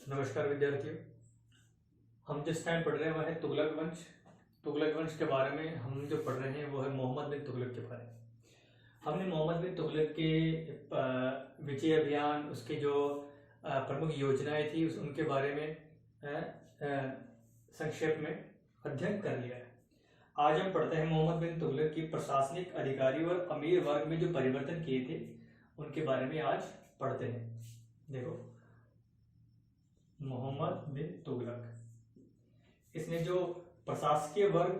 नमस्कार विद्यार्थियों। हम जिस टाइम पढ़ रहे हैं वह है तुगलक वंश। तुगलक वंश के बारे में हम जो पढ़ रहे हैं वो है मोहम्मद बिन तुगलक के बारे में। हमने मोहम्मद बिन तुगलक के विजय अभियान, उसके जो प्रमुख योजनाएं थी उनके बारे में संक्षेप में अध्ययन कर लिया है। आज हम पढ़ते हैं मोहम्मद बिन तुगलक की प्रशासनिक अधिकारी और अमीर वर्ग में जो परिवर्तन किए थे उनके बारे में आज पढ़ते हैं। देखो, मोहम्मद बिन तुगलक, इसने जो प्रशासकीय वर्ग,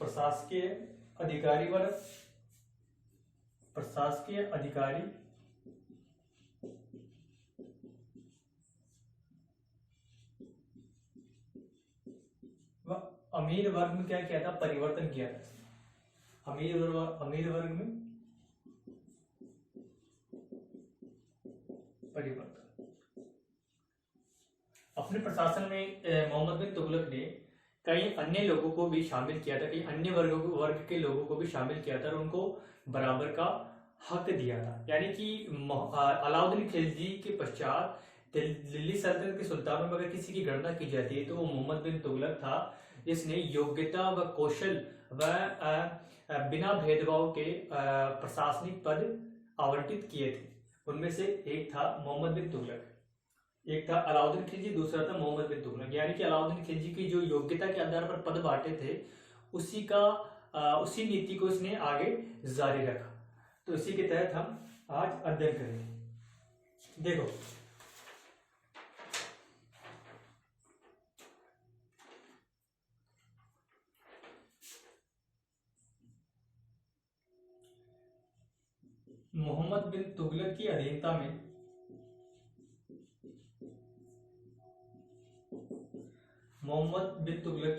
प्रशासकीय अधिकारी वर्ग, प्रशासकीय अधिकारी व अमीर वर्ग में क्या किया था? परिवर्तन किया था। अमीर वर्ग में परिवर्तन। अपने प्रशासन में मोहम्मद बिन तुगलक ने कई अन्य लोगों को भी शामिल किया था, कई अन्य वर्ग के लोगों को भी शामिल किया था और उनको बराबर का हक दिया था। यानी कि अलाउद्दीन खिलजी के पश्चात दिल्ली सल्तनत के सुल्तानों में अगर किसी की गणना की जाती है तो वो मोहम्मद बिन तुगलक था। इसने योग्यता व कौशल व बिना भेदभाव के प्रशासनिक पद आवंटित किए थे। उनमें से एक था मोहम्मद बिन तुगलक, एक था अलाउद्दीन खिलजी, दूसरा था मोहम्मद बिन तुगलक। यानी कि अलाउद्दीन खिलजी की जो योग्यता के आधार पर पद बांटे थे उसी नीति को इसने आगे जारी रखा। तो इसी के तहत हम आज अध्ययन करेंगे। देखो, मोहम्मद बिन तुगलक की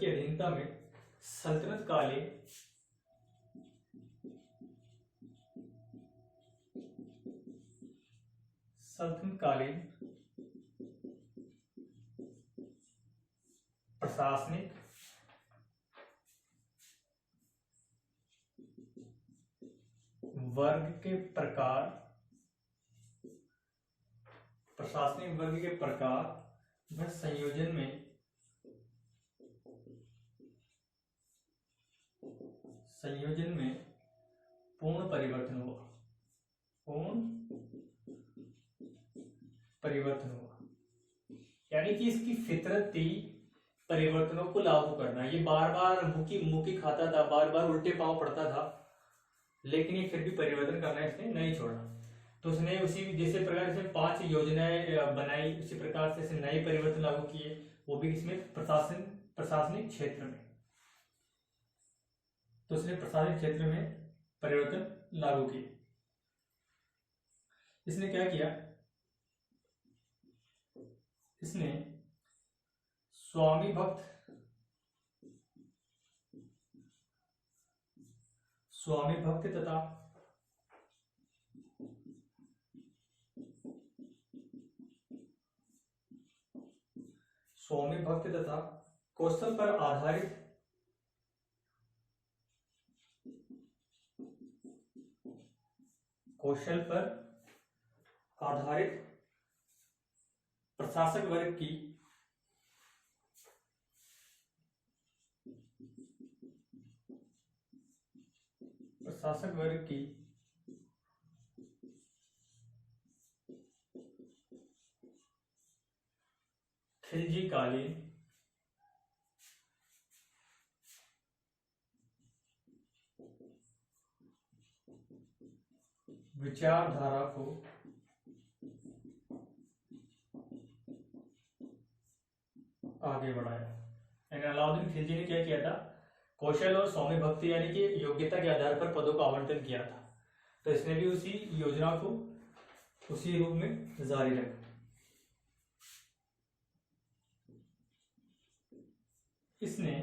अधीनता में सल्तनत कालीन प्रशासनिक वर्ग के प्रकार व संयोजन में पूर्ण परिवर्तन हुआ। यानी कि इसकी फितरत थी परिवर्तनों को लागू करना। ये बार बार मुकी खाता था, बार बार उल्टे पांव पड़ता था, लेकिन ये फिर भी परिवर्तन करना इसने नहीं छोड़ा। तो उसने उसी जैसे प्रकार से 5 योजनाएं बनाई, उसी प्रकार से इसने नए परिवर्तन लागू किए, वो भी इसमें प्रशासनिक क्षेत्र में। तो उसने प्रशासनिक क्षेत्र में परिवर्तन लागू किए। इसने क्या किया? इसने स्वामी भक्त तथा कौशल पर आधारित प्रशासक वर्ग की खिलजी कालीन विचारधारा को आगे बढ़ाया। यानी अलाउद्दीन खिलजी ने क्या किया था? कौशल और स्वामी भक्ति यानी कि योग्यता के आधार पर पदों का आवंटन किया था। तो इसने भी उसी योजना को उसी रूप में जारी रखा। इसने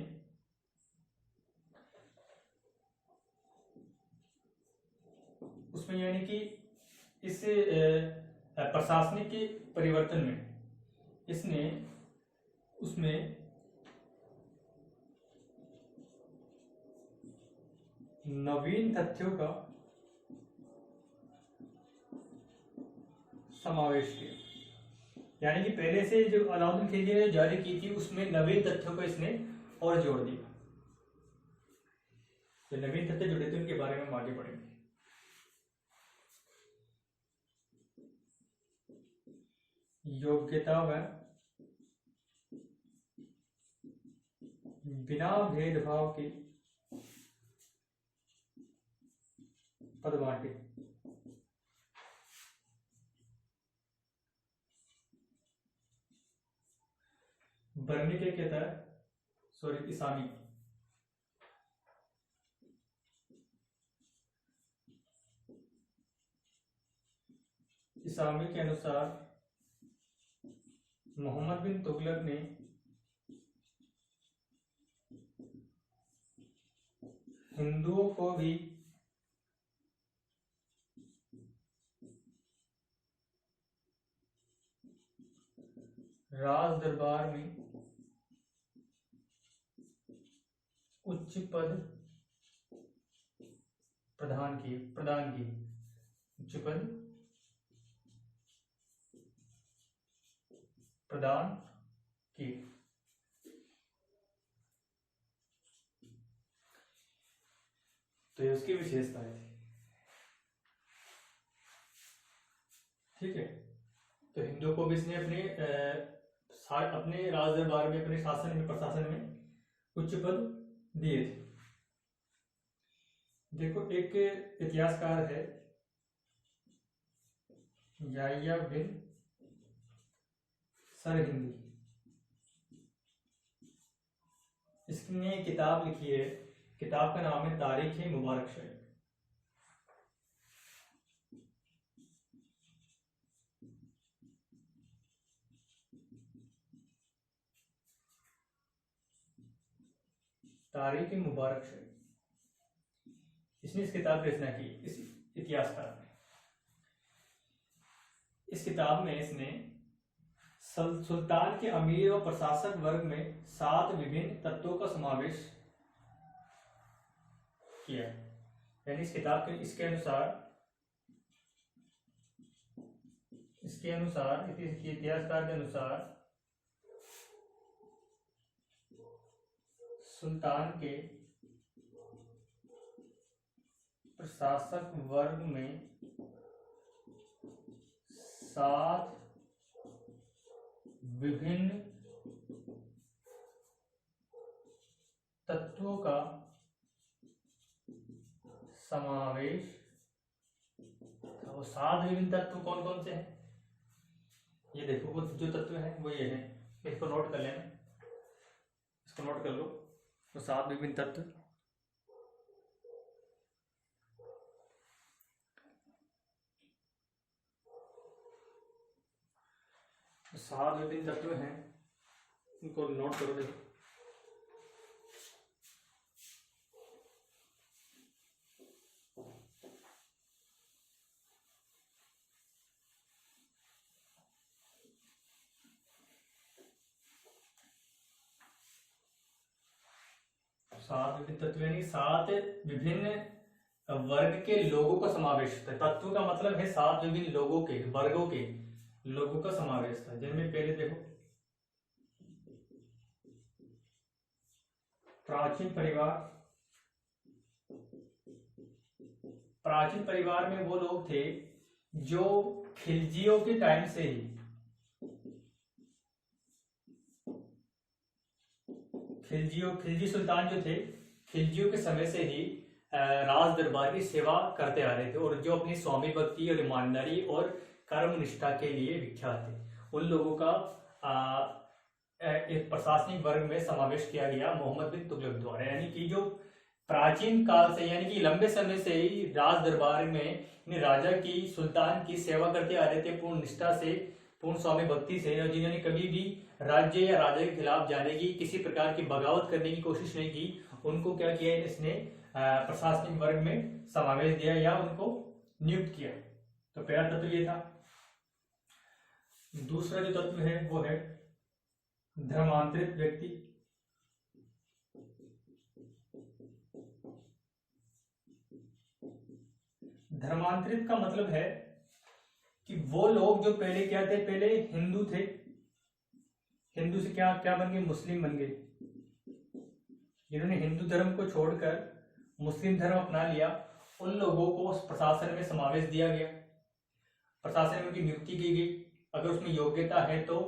उसमें यानी कि इस प्रशासनिक के परिवर्तन में इसने उसमें नवीन तथ्यों का समावेश किया। यानी कि पहले से जो अलाउद्दीन खिलजी ने जारी की थी उसमें नवीन तथ्यों को इसने और जोड़ दिया। तो नवीन तथ्य जुड़े थे उनके बारे में हम आगे पढ़ेंगे। योग्यता व बिना भेदभाव के पद बांटे। बर्नी क्या कहता है, सॉरी इसामी, इसामी के अनुसार मोहम्मद बिन तुगलक ने हिंदुओं को भी राज दरबार में उच्च पद प्रदान किए उच्च पद प्रदान किए। तो ये उसकी विशेषताएं थी। ठीक है, तो हिंदुओं को भी इसने अपने राज दरबार में, अपने शासन में, प्रशासन में उच्च पद दिए थे। देखो एक इतिहासकार है याह्या बिन सरहिंदी, इसने किताब लिखी है, किताब का नाम है तारीख मुबारक शरीफ। तारीख मुबारक शरीफ, इसने इस किताब की रचना की, इस इतिहासकार ने। इस किताब में इसने सुल्तान के अमीर और प्रशासक वर्ग में 7 विभिन्न तत्वों का समावेश किया। यानी इस किताब के इसके अनुसार इतिहासकार के अनुसार सुल्तान के प्रशासक वर्ग में 7 विभिन्न तत्वों का समावेश था। वो 7 विभिन्न तत्व कौन कौन से हैं? ये देखो, वो जो तत्व हैं वो ये हैं, इसको नोट कर लेना, इसको नोट कर लो। तो 7 विभिन्न तत्व, तो 7 विभिन्न तत्व हैं, उनको नोट करो। देखो, सात विभिन्न तत्व यानी 7 विभिन्न वर्ग के लोगों का समावेश था। तत्व का मतलब है 7 विभिन्न लोगों के, वर्गों के लोगों का समावेश था, जिनमें पहले देखो प्राचीन परिवार में वो लोग थे जो खिलजियों के टाइम से ही खिलजी सुल्तान जो थे, खिलजियों के समय से ही राज दरबार की सेवा करते आ रहे थे और जो अपनी स्वामी भक्ति और ईमानदारी और कर्म निष्ठा के लिए विख्यात थे। उन लोगों का एक प्रशासनिक वर्ग में समावेश किया गया मोहम्मद बिन तुगलक द्वारा। यानी कि जो प्राचीन काल से, यानी कि लंबे समय से ही राज दरबार में राजा की, सुल्तान की सेवा करते आ रहे थे पूर्ण निष्ठा से, पूर्ण स्वामी भक्ति से, और जिन्होंने कभी भी राज्य या राजा के खिलाफ जाने की, किसी प्रकार की बगावत करने की कोशिश नहीं की, उनको क्या किया इसने प्रशासनिक वर्ग में समावेश दिया या उनको नियुक्त किया। तो पहला तत्व ये था। दूसरा जो तत्व है वो है धर्मांतरित व्यक्ति। धर्मांतरित का मतलब है कि वो लोग जो पहले क्या थे, पहले हिंदू थे, हिंदू से क्या क्या बन गए, मुस्लिम बन गए। जिन्होंने हिंदू धर्म को छोड़कर मुस्लिम धर्म अपना लिया, उन लोगों को उस प्रशासन में समावेश दिया गया, प्रशासन में उनकी नियुक्ति की गई। अगर उसमें योग्यता है तो,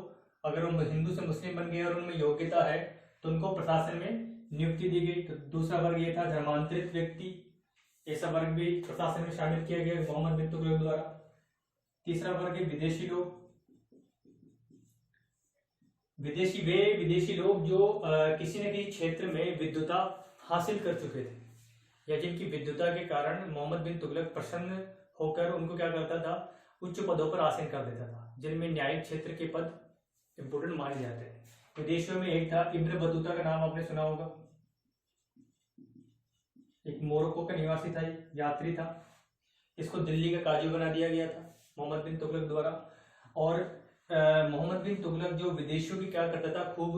अगर वो हिंदू से मुस्लिम बन गए और उनमें योग्यता है तो उनको प्रशासन में नियुक्ति दी गई। तो दूसरा वर्ग ये था धर्मांतरित व्यक्ति, ऐसा वर्ग भी प्रशासन में शामिल किया गया मोहम्मद बिन तुगलक द्वारा। तीसरा वर्ग है विदेशी लोग। विदेशी लोग जो किसी न किसी क्षेत्र में विद्वता हासिल कर चुके थे, या जिनकी विद्वता के कारण मोहम्मद बिन तुगलक प्रसन्न होकर उनको क्या करता था, उच्च पदों पर आसीन कर देता था, जिनमें न्यायिक क्षेत्र के पद इंपोर्टेंट माने जाते हैं। विदेशियों में एक था इब्न बतूता, का नाम आपने सुना होगा, एक मोरक्को का निवासी था, यात्री था। इसको दिल्ली का काजी बना दिया गया था मोहम्मद बिन तुगलक द्वारा। और मोहम्मद बिन तुगलक जो विदेशियों की क्या करता था, खूब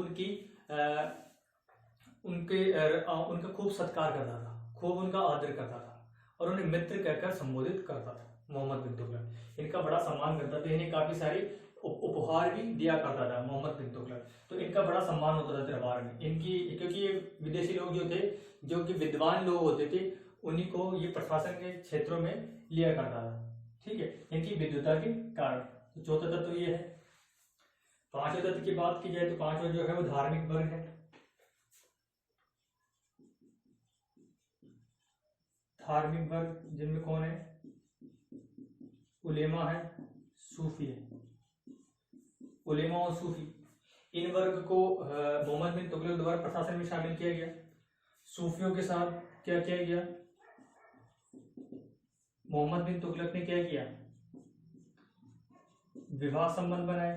उनका खूब सत्कार करता था, खूब उनका आदर करता था और उन्हें मित्र कहकर संबोधित करता था। मोहम्मद बिन तुगलक इनका बड़ा सम्मान करता था, इन्हें काफी सारे उपहार भी दिया करता था मोहम्मद बिन तुगलक। तो इनका बड़ा सम्मान होता था दरबार में इनकी, क्योंकि ये विदेशी लोग जो थे, जो कि विद्वान लोग होते थे, उन्हीं को ये प्रशासन के क्षेत्रों में लिया करता था। ठीक है, इनकी विद्वता के कारण। तो चौथा तत्व ये है। पांचवें तत्व की बात की जाए तो पांचवा जो है वो धार्मिक वर्ग है। धार्मिक वर्ग जिनमें कौन है, उलेमा है, सूफी है। उलेमा और सूफी, इन वर्ग को मोहम्मद बिन तुगलक द्वारा प्रशासन में शामिल किया गया। सूफियों के साथ क्या किया गया, मोहम्मद बिन तुगलक ने क्या किया, विवाह संबंध बनाए।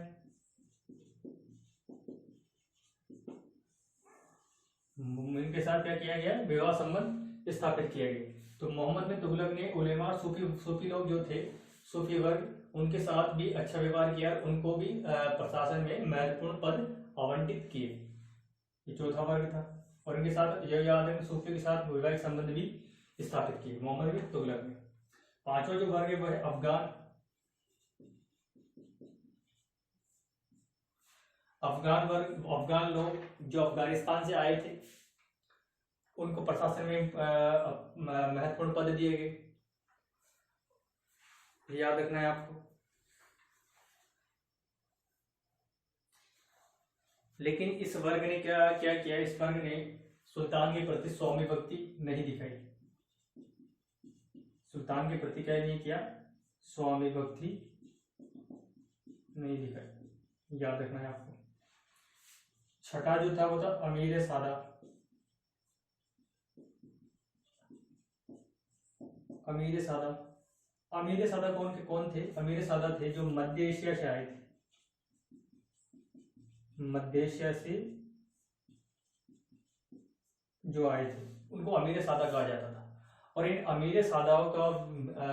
इनके साथ क्या किया गया, विवाह संबंध स्थापित किया गया। तो मोहम्मद बिन तुगलक ने उलेमा और सूफी लोग जो थे, सूफी वर्ग, उनके साथ भी अच्छा व्यवहार किया, उनको भी प्रशासन में महत्वपूर्ण पद आवंटित किए। ये चौथा वर्ग था। और इनके साथ ये याद है, सूफी के साथ वैवाहिक संबंध भी स्थापित किए मोहम्मद बिन तुगलक ने। पांचवा जो वर्ग है वह है अफगान। अफगान वर्ग, अफगान लोग जो अफगानिस्तान से आए थे, उनको प्रशासन में महत्वपूर्ण पद दिए गए, याद रखना है आपको। लेकिन इस वर्ग ने क्या क्या किया, इस वर्ग ने सुल्तान के प्रति स्वामी भक्ति नहीं दिखाई। सुल्तान के प्रति क्या नहीं किया, स्वामी भक्ति नहीं दिखाई, याद रखना है आपको। छठा जो था वो था अमीर सादा। अमीर सादा, अमीर सादा कौन थे, अमीर सादा थे जो मध्य एशिया से आए थे, मध्य एशिया से जो आए थे उनको अमीर सादा कहा जाता था। और इन अमीर सादाओं का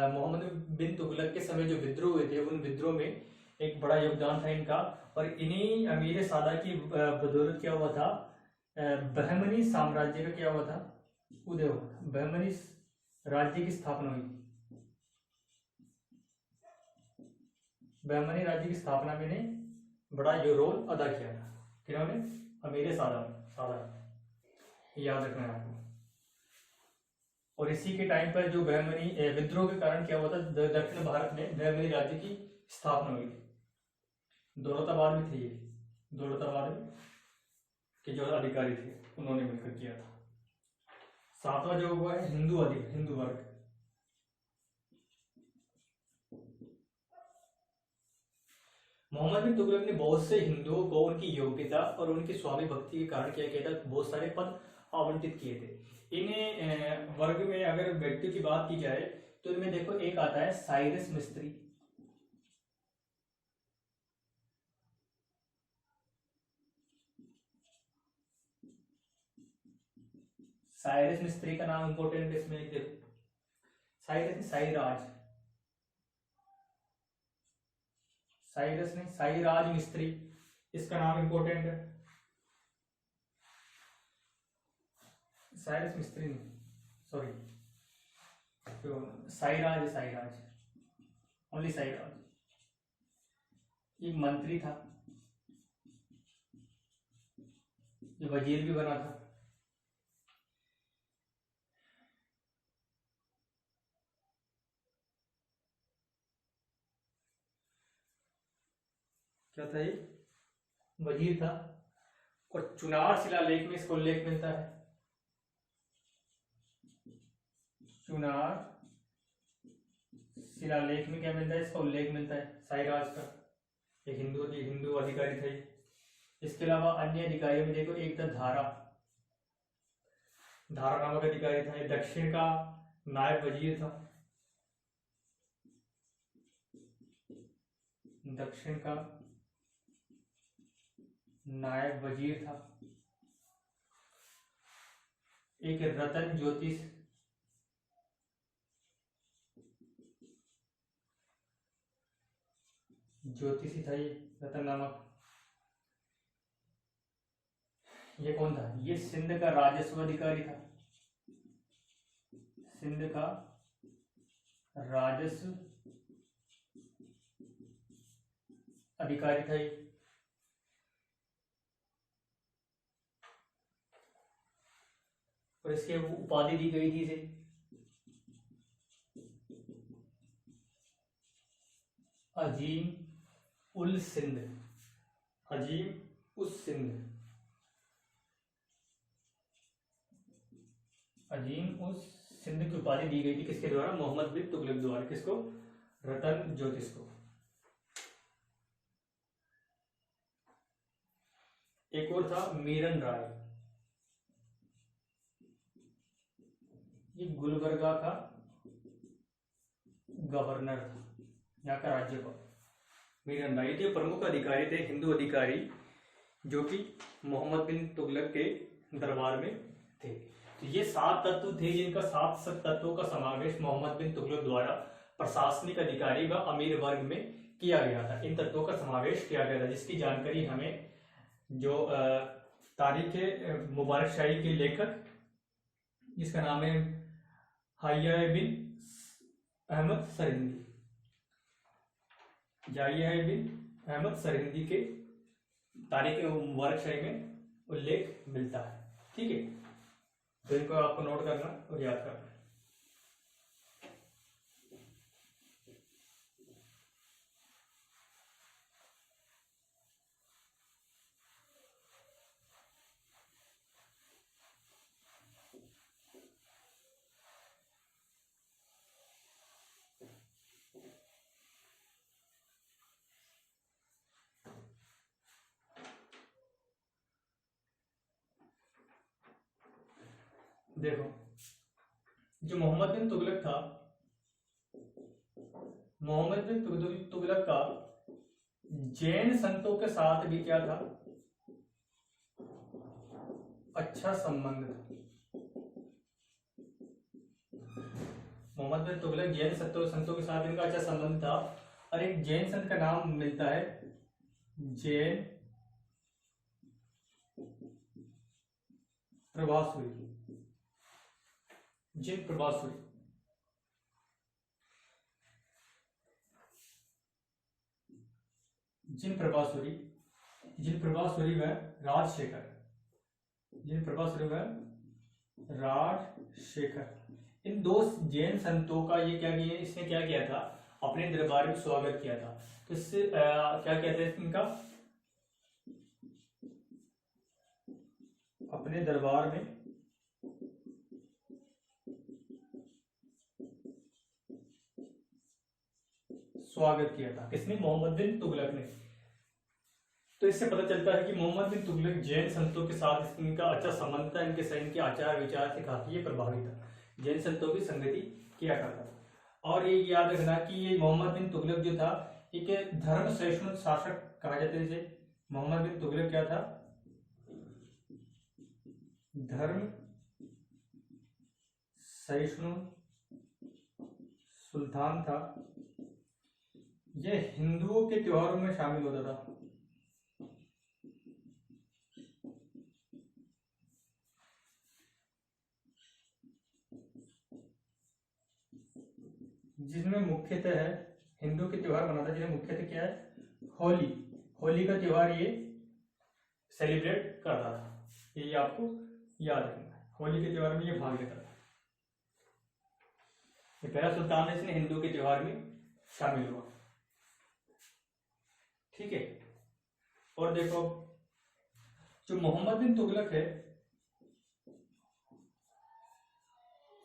मोहम्मद बिन तुगलक के समय जो विद्रोह हुए थे, उन विद्रोह में एक बड़ा योगदान था इनका। और इन्हीं अमीर सादा की बदौलत क्या हुआ था, बहमनी साम्राज्य का क्या हुआ था, उदय हुआ था, बहमनी राज्य की स्थापना हुई। बहमनी राज्य की स्थापना में ने बड़ा ये रोल अदा किया था, किन्होंने, अमीर सादा, याद रखना है आपको। और इसी के टाइम पर जो बहमनी विद्रोह के कारण क्या हुआ था, दक्षिण भारत में बहमनी राज्य की स्थापना हुई थी। दौलताबाद में थे ये, दौलताबाद के जो अधिकारी थे उन्होंने मिलकर किया था। सातवां जो हुआ है हिंदू वर्ग। मोहम्मद बिन तुगलक ने बहुत से हिंदुओं को उनकी योग्यता और उनकी स्वामी भक्ति के कारण क्या किया था, बहुत सारे पद आवंटित किए थे। इन्हें वर्ग में अगर व्यक्ति की बात की जाए तो इनमें देखो एक आता है साइरस मिस्त्री। साइरस मिस्त्री का नाम इंपॉर्टेंट है इसमें, देखो साइरस, साईराज, साइरस ने साईराज मिस्त्री, इसका नाम इंपॉर्टेंट है। साइरस मिस्त्री नहीं, सॉरी, साईराज है, साईराज, ओनली साईराज। ये मंत्री था, ये वजीर भी बना था। क्या था ये? वजीर था। और चुनार शिलालेख में इसका उल्लेख मिलता है। चुनार शिलालेख में क्या मिलता है? इसका उल्लेख मिलता है साईराज का। एक हिंदू अधिकारी थे। इसके अलावा अन्य अधिकारियों में देखो, एक था धारा, धारा नामक अधिकारी था। ये दक्षिण का नायब वजीर था, दक्षिण का नायब वजीर था। एक रतन ज्योतिष, ज्योतिषी था ये रतन नामक। ये कौन था? ये सिंध का राजस्व अधिकारी था, सिंध का राजस्व अधिकारी था ये। और इसके उपाधि दी गई थी इसे अजीम उल सिंध, अजीम उस सिंध, अजीम उस सिंध की उपाधि दी गई थी किसके द्वारा? मोहम्मद बिन तुगलक द्वारा। किसको? रतन ज्योतिष को। एक और था मीरन राय, ये गुलबर्गा का गवर्नर था, यहाँ का राज्यपाल। मीरन राय ये प्रमुख अधिकारी थे, हिंदू अधिकारी, जो कि मोहम्मद बिन तुगलक के दरबार में थे। तो ये 7 तत्व थे, जिनका 7 तत्वों का समावेश मोहम्मद बिन तुगलक द्वारा प्रशासनिक अधिकारी व अमीर वर्ग में किया गया था। इन तत्वों का समावेश किया गया था, जिसकी जानकारी हमें जो तारीख मुबारक शाही के लेखक, जिसका नाम है हाया बिन अहमद सरहिंदी, जाहिया बिन अहमद सरहिंदी के तारीख मुबारक शाही में उल्लेख मिलता है। ठीक है, तो इनको आपको नोट करना और याद करना। देखो, जो मोहम्मद बिन तुगलक था, मोहम्मद बिन तुगलक का जैन संतों के साथ भी क्या था? अच्छा संबंध था। मोहम्मद बिन तुगलक जैन संतों के साथ इनका अच्छा संबंध था। और एक जैन संत का नाम मिलता है जैन प्रभासुरी, जैन प्रभासुरी। जिन प्रभासुरी, जिन प्रभासुरी व राजशेखर, जिन प्रभासुरी व राजशेखर, इन 2 जैन संतों का ये क्या किया, इसने क्या किया था? अपने दरबार में स्वागत किया था। तो इससे क्या कहते हैं इनका? अपने दरबार में स्वागत किया था। किसने? मोहम्मद बिन तुगलक ने। तो इससे पता चलता है कि मोहम्मद बिन तुगलक जैन संतों के साथ इनका अच्छा संबंध था, इनके आचार विचार से काफी ये प्रभावित था, जैन संतों की संगति किया करता था। और ये याद रखना कि ये मोहम्मद बिन तुगलक जो था, एक धर्म सहिष्णु शासक कहा जाता है इसे। मोहम्मद बिन तुगलक क्या था? धर्म सहिष्णु सुल्तान था। यह हिंदुओं के त्योहारों में शामिल होता था। जिसमें मुख्यतः है हिंदू के त्योहार मनाता है, जिन्हें मुख्यतः क्या है, होली, होली का त्योहार ये सेलिब्रेट करता था। ये आपको याद रखना है, होली के त्योहार में ये भाग लेता था। ये पहला सुल्तान है, इसने हिंदू के त्योहार में शामिल हुआ। ठीक है। और देखो जो मोहम्मद बिन तुगलक है,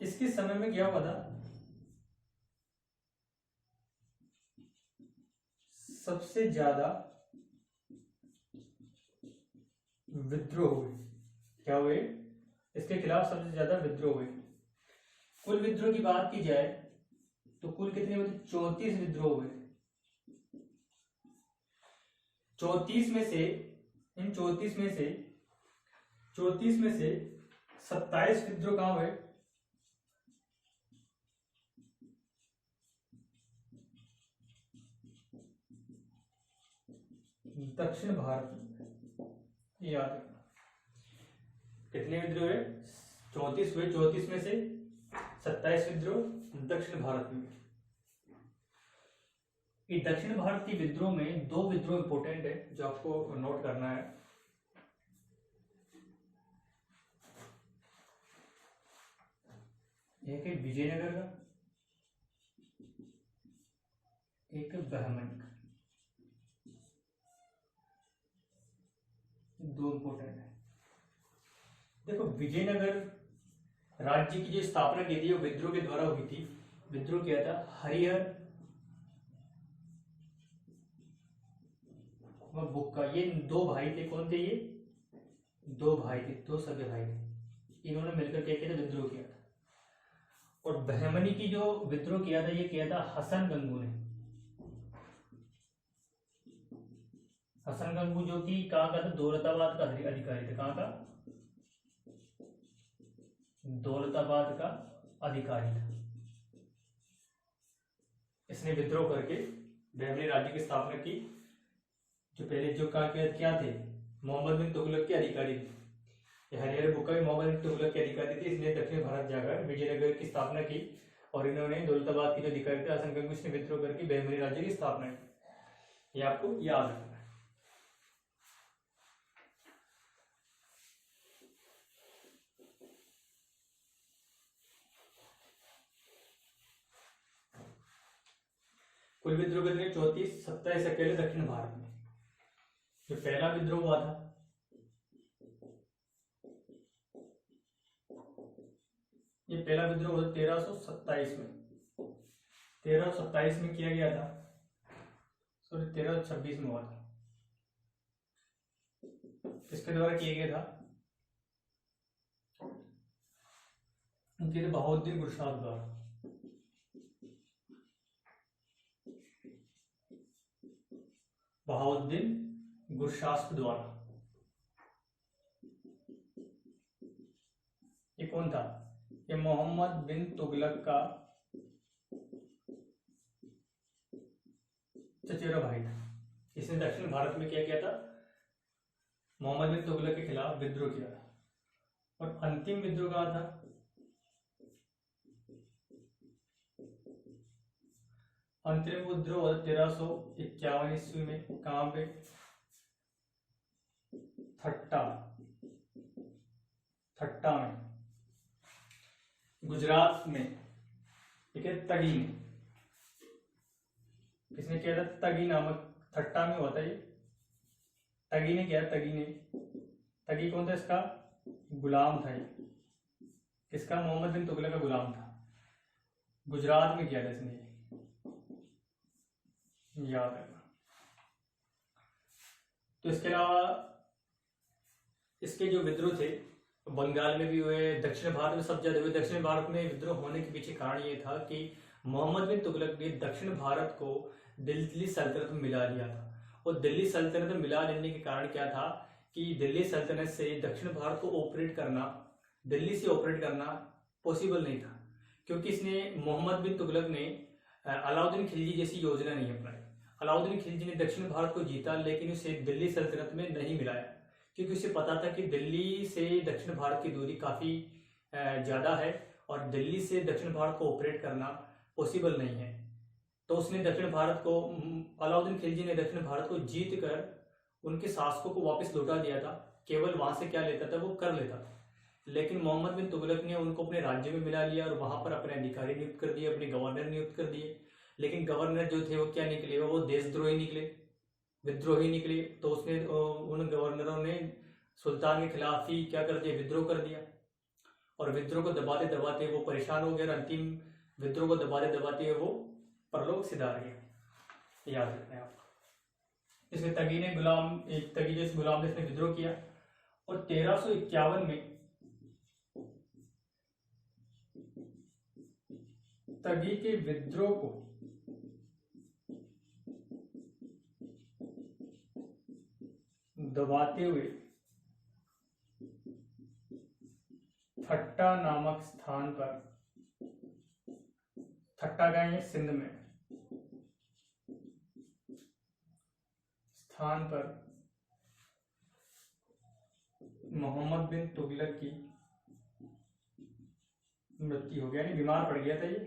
इसके समय में क्या हुआ था, सबसे ज्यादा विद्रोह हुए। क्या हुए? इसके खिलाफ सबसे ज्यादा विद्रोह हुए। कुल विद्रोह की बात की जाए तो कुल कितने हुए? 34 विद्रोह हुए। 34 में से, इन 34 में से 27 विद्रोह कहां हुए? दक्षिण भारत में। याद रखना, कितने विद्रोह हुए? 34 हुए। 34 में से 27 विद्रोह दक्षिण भारत में। ये दक्षिण भारत के विद्रोह में दो विद्रोह इंपोर्टेंट है जो आपको नोट करना है। एक है विजयनगर का, एक बहमनी का। दो इंपोर्टेंट है। देखो विजयनगर राज्य की जो स्थापना की थी वो विद्रोह के द्वारा हुई थी। विद्रोह किया था हरिहर व बुक्का, ये दो भाई थे। कौन थे ये? दो भाई थे, दो सगे भाई थे। इन्होंने मिलकर क्या किया था? विद्रोह किया था। और बहमनी की जो विद्रोह किया था ये किया था हसन गंगू ने। हसन गंगू जो कि कहाँ का था? दौलताबाद का अधिकारी था। कहाँ का? दौलताबाद का अधिकारी था। इसने विद्रोह करके बहमनी राज्य की स्थापना की। जो पहले जो क्या थे? मोहम्मद बिन तुगलक के अधिकारी थे। हरिहर बुक्का भी मोहम्मद बिन तुगलक के अधिकारी थे। इसने दक्षिण भारत जाकर विजयनगर की स्थापना की और इन्होंने दौलताबाद के जो अधिकारी थे हसन गंगू, इसने विद्रोह करके बहमनी राज्य की स्थापना की। ये आपको याद रखना है। कुल विद्रोह कितने? 34, 27 अकेले दक्षिण भारत में। जो पहला विद्रोह हुआ था, ये पहला विद्रोह हुआ 1327 में। 1327 में किया गया था, सॉरी 1326 में हुआ था। किसके द्वारा किया गया था? उनके बहाउद्दीन गुरशास्प द्वारा। बहाउद्दीन गुरशास्प द्वारा। ये कौन था? ये मोहम्मद बिन तुगलक का चचेरा भाई था। इसने दक्षिण भारत में क्या किया था? मोहम्मद बिन तुगलक के खिलाफ विद्रोह किया था। और अंतिम विद्रोह कहाँ था? अंतिम विद्रोह 1351 ईस्वी में। कहां पे? थट्टा में, गुजरात में। ठीक है, तगी में। किसने किया था? तगी नामक, थट्टा में हुआ था ये। तगी ने किया। तगी कौन था? इसका गुलाम था ये। किसका? मोहम्मद बिन तुगलक का गुलाम था। गुजरात में किया था इसने, याद रखना। तो इसके अलावा इसके जो विद्रोह थे बंगाल में भी हुए, दक्षिण भारत में सब ज्यादा हुए। दक्षिण भारत में विद्रोह होने के पीछे कारण ये था कि मोहम्मद बिन तुगलक ने दक्षिण भारत को दिल्ली सल्तनत में मिला लिया था। और दिल्ली सल्तनत में मिला लेने के कारण क्या था कि दिल्ली सल्तनत से दक्षिण भारत को ऑपरेट करना, दिल्ली से ऑपरेट करना पॉसिबल नहीं था, क्योंकि इसने मोहम्मद बिन तुगलक ने अलाउद्दीन खिलजी जैसी योजना नहीं अपनाई। अलाउद्दीन खिलजी ने दक्षिण भारत को जीता, लेकिन उसे दिल्ली सल्तनत में नहीं मिलाया, क्योंकि उसे पता था कि दिल्ली से दक्षिण भारत की दूरी काफी ज्यादा है और दिल्ली से दक्षिण भारत को ऑपरेट करना पॉसिबल नहीं है। तो उसने दक्षिण भारत को, अलाउद्दीन खिलजी ने दक्षिण भारत को जीत कर उनके शासकों को वापस लौटा दिया था। केवल वहां से क्या लेता था, वो कर लेता था। लेकिन मोहम्मद बिन तुगलक ने उनको अपने राज्य में मिला लिया और वहां पर अपने अधिकारी नियुक्त कर दिए, अपने गवर्नर नियुक्त कर दिए। लेकिन गवर्नर जो थे वो क्या निकले, वो देशद्रोही निकले, विद्रोही निकले। तो उसने उन गवर्नरों ने सुल्तान के खिलाफ ही क्या कर दिया, विद्रोह कर दिया। और विद्रोह को दबाते दबाते वो परेशान हो गया और अंतिम विद्रोह को दबाते दबाते वो परलोक सिधार गया। याद रखना है आप। इसमें तगी ने तगी जैसे गुलाम देश ने विद्रोह किया और 1351 में तगी के विद्रोह को दबाते हुए ठट्टा नामक स्थान पर, ठट्टा गए हैं सिंध में, स्थान पर मोहम्मद बिन तुगलक की मृत्यु हो गई। यानी बीमार पड़ गया था ये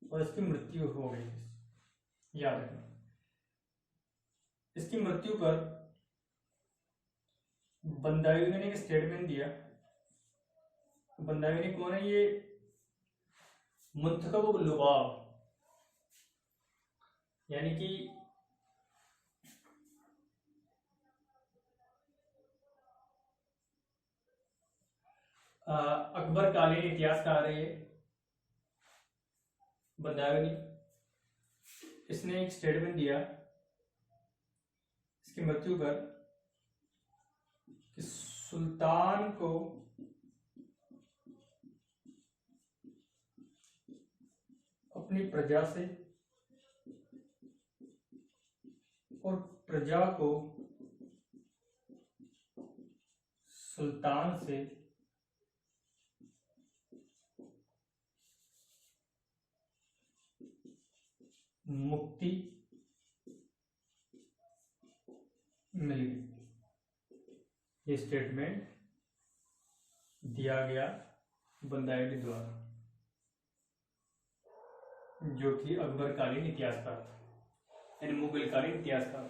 और इसकी मृत्यु हो गई। याद रखना। इसकी मृत्यु पर बंदायूं ने एक स्टेटमेंट दिया। बंदायूं ने कौन है, ये मुंतखब लुबाब, यानी कि अकबर कालीन इतिहासकार है बंदायूं ने। इसने एक स्टेटमेंट दिया इसकी मृत्यु पर कि सुल्तान को अपनी प्रजा से और प्रजा को सुल्तान से मुक्ति मिल गई। ये स्टेटमेंट दिया गया बंदायूं के द्वारा, जो कि अकबरकालीन इतिहासकार था, यानी मुगलकालीन इतिहासकार।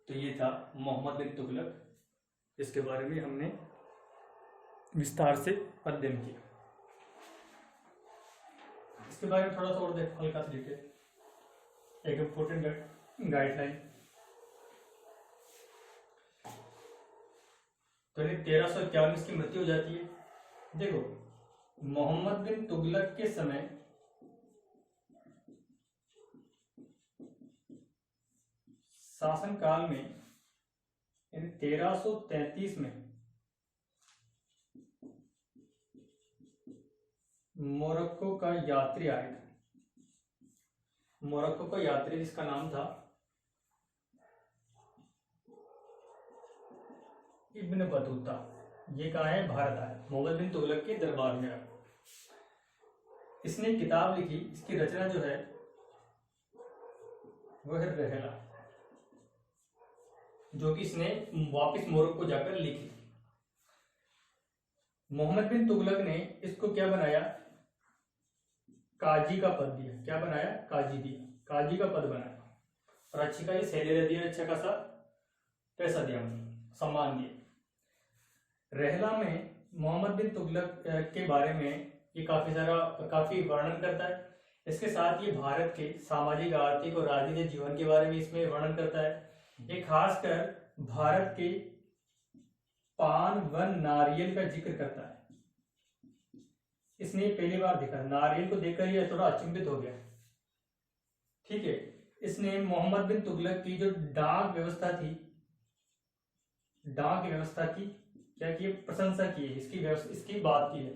तो ये था मोहम्मद बिन तुगलक, इसके बारे में हमने विस्तार से अध्ययन किया। इसके बारे में थोड़ा सा और देखो, हल्का सा डिटेल, एक इम्पोर्टेंट गाइडलाइन। तो 1351 में इसकी मृत्यु हो जाती है। देखो, मोहम्मद बिन तुगलक के समय शासनकाल में, यानी 1333 में मोरक्को का यात्री आया था। मोरक्को का यात्री जिसका नाम था इब्न बतूता। ये कहा है, भारत आया, मोहम्मद बिन तुगलक के दरबार में आया। इसने एक किताब लिखी, इसकी रचना जो है वह है रहला, जो कि इसने वापस मोरक्को जाकर लिखी। मोहम्मद बिन तुगलक ने इसको क्या बनाया, काजी का पद दिया। क्या बनाया, काजी दिया, काजी का पद बनाया और अच्छी खासी सैलरी दिया, अच्छा खासा पैसा दिया, सम्मान दिया। रहला में मोहम्मद बिन तुगलक के बारे में ये काफी वर्णन करता है। इसके साथ ये भारत के सामाजिक, आर्थिक और राजनीतिक जीवन के बारे में इसमें वर्णन करता है। ये खासकर भारत के पान वन नारियल का जिक्र करता है। इसने पहली बार देखा, नारियल को देखकर ये थोड़ा अचंभित हो गया। ठीक है। इसने मोहम्मद बिन तुगलक की जो डाक व्यवस्था थी, डाक व्यवस्था की क्या की, प्रशंसा की है, इसकी बात की है।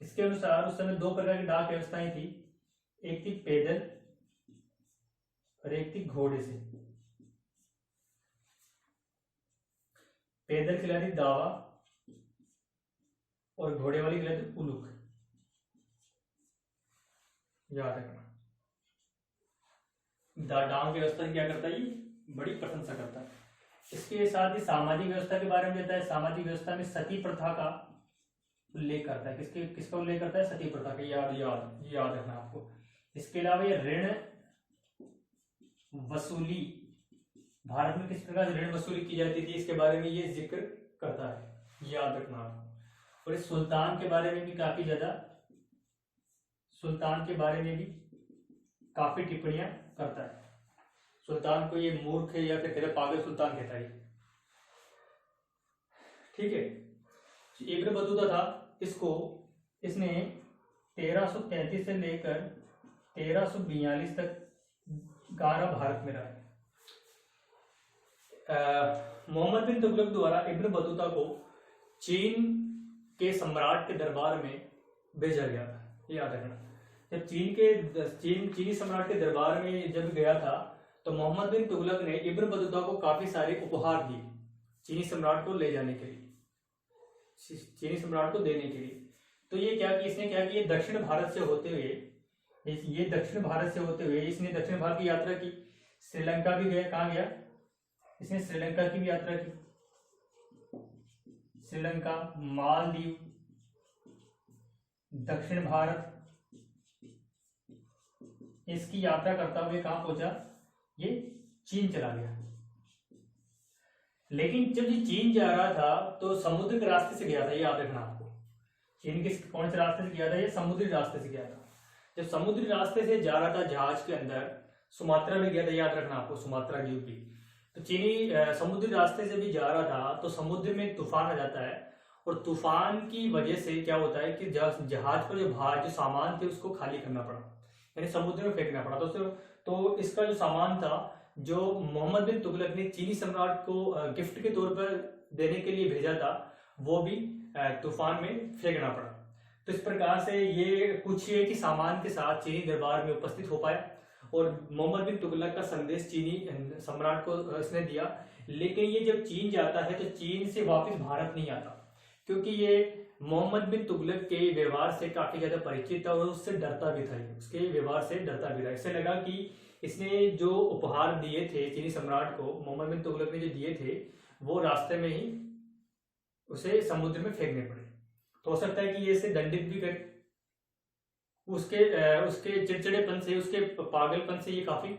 इसके अनुसार उस समय 2 प्रकार की डाक व्यवस्थाएं थी, एक थी पैदल और एक थी घोड़े से। पैदल खिलाती दावा और घोड़े वाली खिलाती उलूक। याद रखना। डाक व्यवस्था क्या करता है, ये बड़ी प्रशंसा करता है। इसके साथ ही सामाजिक व्यवस्था के बारे में देता है। सामाजिक व्यवस्था में सती प्रथा का उल्लेख करता है। किसका उल्लेख करता है? सती प्रथा का। याद रखना आपको। इसके अलावा ये ऋण वसूली, भारत में किस प्रकार से ऋण वसूली की जाती थी, इसके बारे में ये जिक्र करता है, याद रखना आपको। और इस सुल्तान के बारे में भी काफी ज्यादा, सुल्तान के बारे में भी काफी टिप्पणियां करता है। सुल्तान को ये मूर्ख है या फिर कहते पागल सुल्तान कहता है। ठीक है, इब्न बतूता था, इसने 1333 से लेकर 1342 तक गारा भारत में रहा। मोहम्मद बिन तुगलक द्वारा इब्न बतूता को चीन के सम्राट के दरबार में भेजा गया था, याद रखना। जब चीनी सम्राट के दरबार में जब गया था तो मोहम्मद बिन तुगलक ने इब्न बतूता को काफी सारे उपहार दिए चीनी सम्राट को ले जाने के लिए, चीनी सम्राट को देने के लिए। तो ये इसने क्या किया, दक्षिण भारत से होते हुए इसने दक्षिण भारत की यात्रा की, श्रीलंका भी गया। कहाँ गया? इसने श्रीलंका की भी यात्रा की, श्रीलंका, मालदीव, दक्षिण भारत। इसकी यात्रा करता हुए कहां पहुंचा? ये चीन चला गया। लेकिन जब ये चीन जा रहा था तो समुद्र के रास्ते से गया था, याद रखना आपको। चीन के कौन से रास्ते से गया था? ये समुद्री रास्ते से गया था। जब समुद्री रास्ते से जा रहा था जहाज के अंदर, सुमात्रा में गया था, याद रखना आपको, सुमात्रा द्वीप भी। तो चीनी समुद्री रास्ते से भी जा रहा था तो समुद्र में तूफान आ जाता है, और तूफान की वजह से क्या होता है कि जहाज पर जो सामान थे उसको खाली करना पड़ा, यानी समुद्र में फेंकना पड़ा। तो इसका जो सामान था, जो मोहम्मद बिन तुगलक ने चीनी सम्राट को गिफ्ट के तौर पर देने के लिए भेजा था, वो भी तूफान में फेंकना पड़ा। तो इस प्रकार से ये कुछ है कि सामान के साथ चीनी दरबार में उपस्थित हो पाया, और मोहम्मद बिन तुगलक का संदेश चीनी सम्राट को इसने दिया। लेकिन ये जब चीन जाता है तो चीन से वापस भारत नहीं आता, क्योंकि ये मोहम्मद बिन तुगलक के व्यवहार से काफी ज्यादा परिचित था और उससे डरता भी था, उसके व्यवहार से डरता भी था। इससे लगा कि इसने जो उपहार दिए थे चीनी सम्राट को, मोहम्मद बिन तुगलक ने जो दिए थे, वो रास्ते में ही उसे समुद्र में फेंकने पड़े। तो हो सकता है कि ये इसे दंडित भी करे। उसके चिड़चिड़ेपन से, उसके पागलपन से ये काफी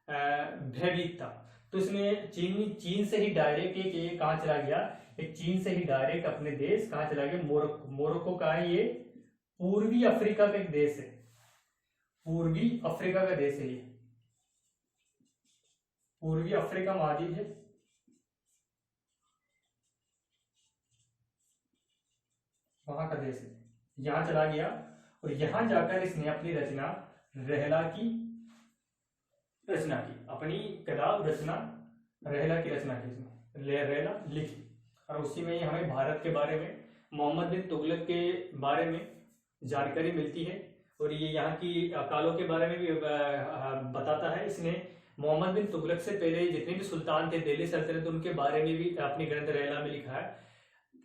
भयभीत था। तो इसने चीन से ही डायरेक्ट ये कहाँ चला गया, चीन से ही डायरेक्ट अपने देश कहाँ चला गया? मोरक्को। मोरक्को कहाँ है? ये पूर्वी अफ्रीका का एक देश है, पूर्वी अफ्रीका का देश है ये, पूर्वी अफ्रीका महाद्वीप है। वहां का देश है, यहां चला गया और यहां जाकर इसने अपनी रचना रहला की अपनी किताब रचना रहला की रचना की, इसमें रहला लिखी। और उसी में हमें भारत के बारे में, मोहम्मद बिन तुगलक के बारे में जानकारी मिलती है, और ये यहाँ की अकालों के बारे में भी बताता है। इसने मोहम्मद बिन तुगलक से पहले जितने भी सुल्तान थे दिल्ली सल्तनत, उनके बारे में भी अपनी ग्रंथ रहला में लिखा है।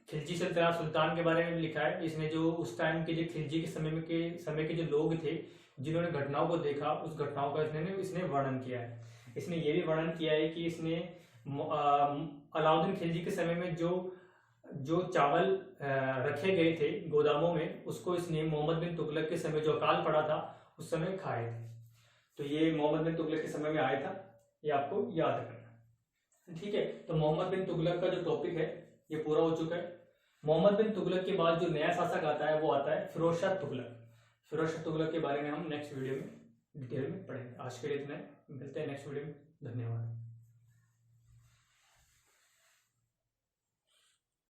खिलजी सल्तनत सुल्तान के बारे में भी लिखा है। इसने जो उस टाइम के जो खिलजी के समय के जो लोग थे जिन्होंने घटनाओं को देखा, उस घटनाओं का इसने वर्णन किया है। इसने ये भी वर्णन किया है कि इसने अलाउद्दीन खिलजी के समय में जो चावल रखे गए थे गोदामों में, उसको इसने मोहम्मद बिन तुगलक के समय जो अकाल पड़ा था उस समय खाए थे। तो ये मोहम्मद बिन तुगलक के समय में आया था, ये आपको याद रखना। ठीक है, तो मोहम्मद बिन तुगलक का जो टॉपिक है ये पूरा हो चुका है। मोहम्मद बिन तुगलक के बाद जो नया शासक आता है वो आता है फिरोज शाह तुगलक। फिरोज शाह तुगलक के बारे में हम नेक्स्ट वीडियो में डिटेल में पढ़ेंगे। आज के लिए इतना है, मिलते हैं नेक्स्ट वीडियो में। धन्यवाद।